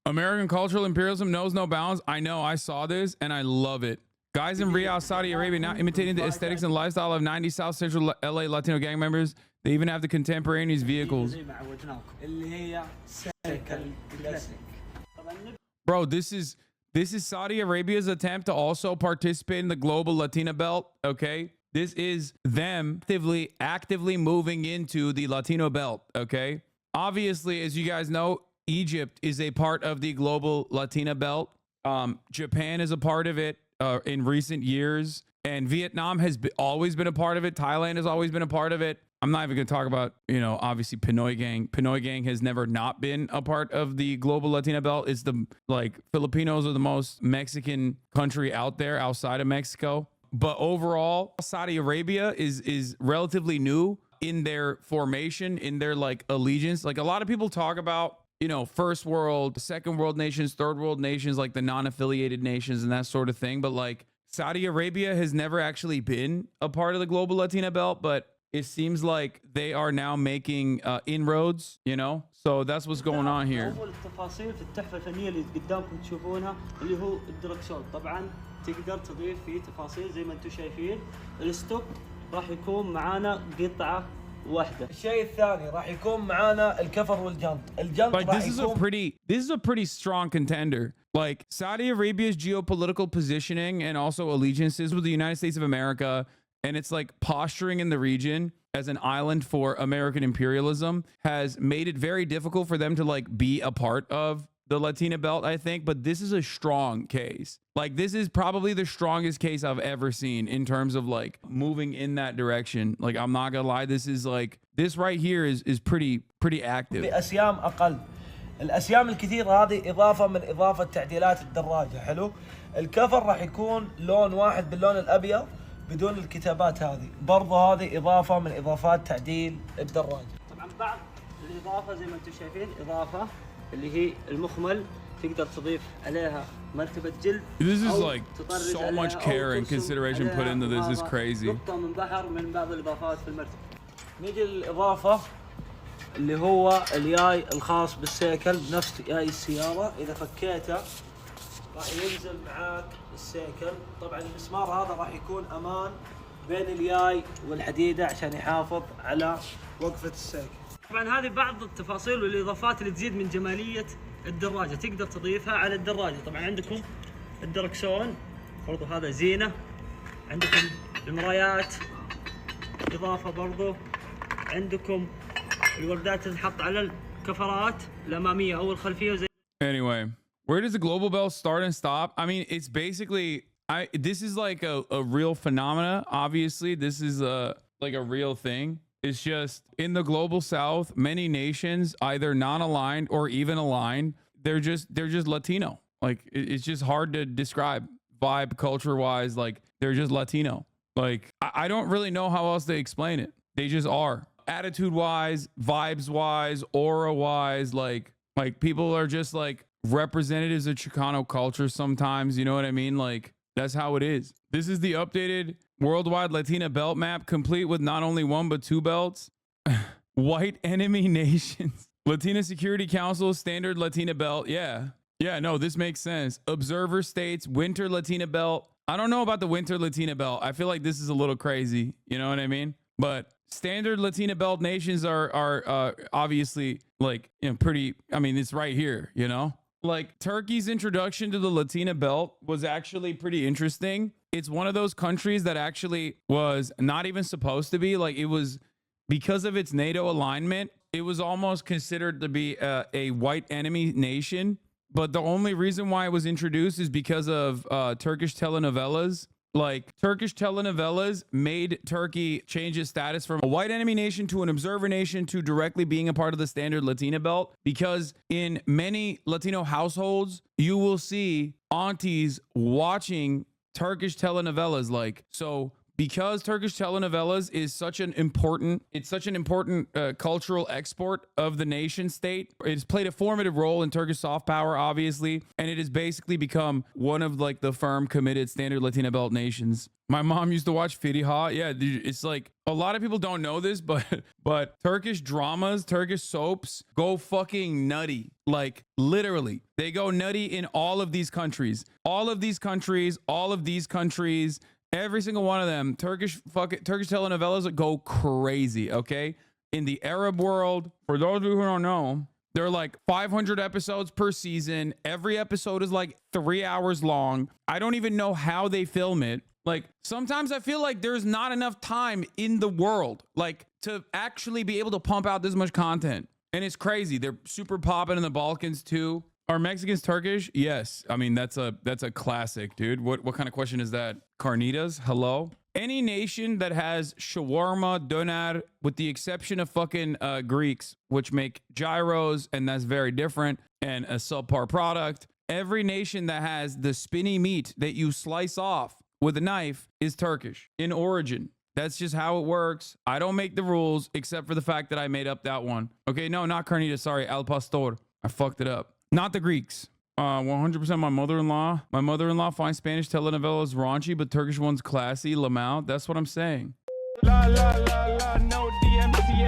American cultural imperialism knows no bounds. I know. I saw this and I love it. Guys in Riyadh, Saudi Arabia, now imitating the aesthetics and lifestyle of 90 South Central LA Latino gang members. They even have the contemporaneous vehicles. Bro, this is Saudi Arabia's attempt to also participate in the global Latina belt. Okay, this is them actively moving into the Latino belt. Okay, obviously, as you guys know, Egypt is a part of the global Latina belt. Japan is a part of it in recent years, and Vietnam has always been a part of it. Thailand has always been a part of it. I'm not even going to talk about, obviously Pinoy Gang. Pinoy Gang has never not been a part of the global Latina belt. It's Filipinos are the most Mexican country out there outside of Mexico. But overall, Saudi Arabia is relatively new in their formation, in their allegiance. Like a lot of people talk about, first world, second world nations, third world nations, like the non-affiliated nations and that sort of thing. But Saudi Arabia has never actually been a part of the global Latina belt, but it seems like they are now making inroads, so that's what's going on here. التفاصيل في التحفة الفنية اللي قدامكم تشوفونها اللي هو الدركسون. طبعا تقدر تضيف فيه تفاصيل زي ما انتم شايفين. الستوك راح يكون معانا قطعة واحدة. الشيء الثاني راح يكون معانا الكفر والجنط. الجنط راح يكون this is a pretty strong contender. Like Saudi Arabia's geopolitical positioning and also allegiances with the United States of America, and it's posturing in the region as an island for American imperialism has made it very difficult for them to be a part of the Latina belt, I think. But this is a strong case. This is probably the strongest case I've ever seen in terms of moving in that direction. I'm not gonna lie, this is this right here is pretty active. بأسيام أقل. الأسيام الكثيرة هذه إضافة من إضافة تعديلات الدراجة. حلو. الكفر راح يكون لون واحد باللون الأبيض بدون الكتابات هذه. برضو هذه إضافة من إضافات تعديل الدراجة. طبعا بعض الإضافة زي ما انتم شايفين إضافة اللي هي المخمل تقدر تضيف عليها مرتبة جلد. This is so much care and consideration put into this. Is crazy. نقطة من بحر من بعض الإضافات في المرتبة. نيجي للإضافة اللي هو الياي الخاص بالسيكل بنفس ياي السيارة. إذا فكيته راح ينزل معاك السيكل. طبعا المسمار هذا راح يكون امان بين الياي والحديده عشان يحافظ على وقفه السيكل. طبعا هذه بعض التفاصيل والاضافات اللي تزيد من جماليه الدراجه تقدر تضيفها على الدراجه. طبعا عندكم الدركسون برضو هذا زينه. عندكم المرايات اضافه برضو. عندكم الوردات اللي تنحط على الكفرات الاماميه او الخلفيه. Anyway, where does the global belt start and stop? I mean, it's basically, this is a real phenomena. Obviously, this is a real thing. It's just in the global South, many nations either non-aligned or even aligned. They're just Latino. It's just hard to describe vibe culture wise. They're just Latino. I don't really know how else to explain it. They just are. Attitude wise, vibes wise, aura wise, people are just representatives of Chicano culture sometimes, you know what I mean? That's how it is. This is the updated worldwide Latina belt map, complete with not only one but two belts. White enemy nations. Latina Security Council standard Latina belt. Yeah, no, this makes sense. Observer states winter Latina belt. I don't know about the winter Latina belt. I feel like this is a little crazy, you know what I mean? But standard Latina belt nations are obviously pretty, I mean, it's right here, Turkey's introduction to the Latina belt was actually pretty interesting. It's one of those countries that actually was not even supposed to be. It was, because of its NATO alignment, it was almost considered to be a white enemy nation. But the only reason why it was introduced is because of Turkish telenovelas. Turkish telenovelas made Turkey change its status from a white enemy nation to an observer nation to directly being a part of the standard Latina belt. Because in many Latino households, you will see aunties watching Turkish telenovelas. So because Turkish telenovelas is such an important, cultural export of the nation state. It has played a formative role in Turkish soft power, obviously, and it has basically become one of like the firm, committed, standard Latina belt nations. My mom used to watch Firiha. Yeah, dude, it's like a lot of people don't know this, but Turkish dramas, Turkish soaps go fucking nutty. Like literally, they go nutty in all of these countries. All of these countries, every single one of them. Turkish telenovelas go crazy, okay? In the Arab world, for those of you who don't know, they're like 500 episodes per season. Every episode is like 3 hours long. I don't even know how they film it. Like sometimes I feel like there's not enough time in the world like to actually be able to pump out this much content. And it's crazy. They're super popping in the Balkans too. Are Mexicans Turkish? Yes. I mean, that's a classic, dude. What kind of question is that? Carnitas? Hello? Any nation that has shawarma, doner, with the exception of fucking Greeks, which make gyros, and that's very different, and a subpar product. Every nation that has the spinny meat that you slice off with a knife is Turkish in origin. That's just how it works. I don't make the rules except for the fact that I made up that one. Okay, no, not carnitas. Sorry, al pastor. I fucked it up. Not the Greeks. 100% my mother-in-law. My mother-in-law finds Spanish telenovelas raunchy, but Turkish ones classy. Lamau. That's what I'm saying. La la la la, no DMC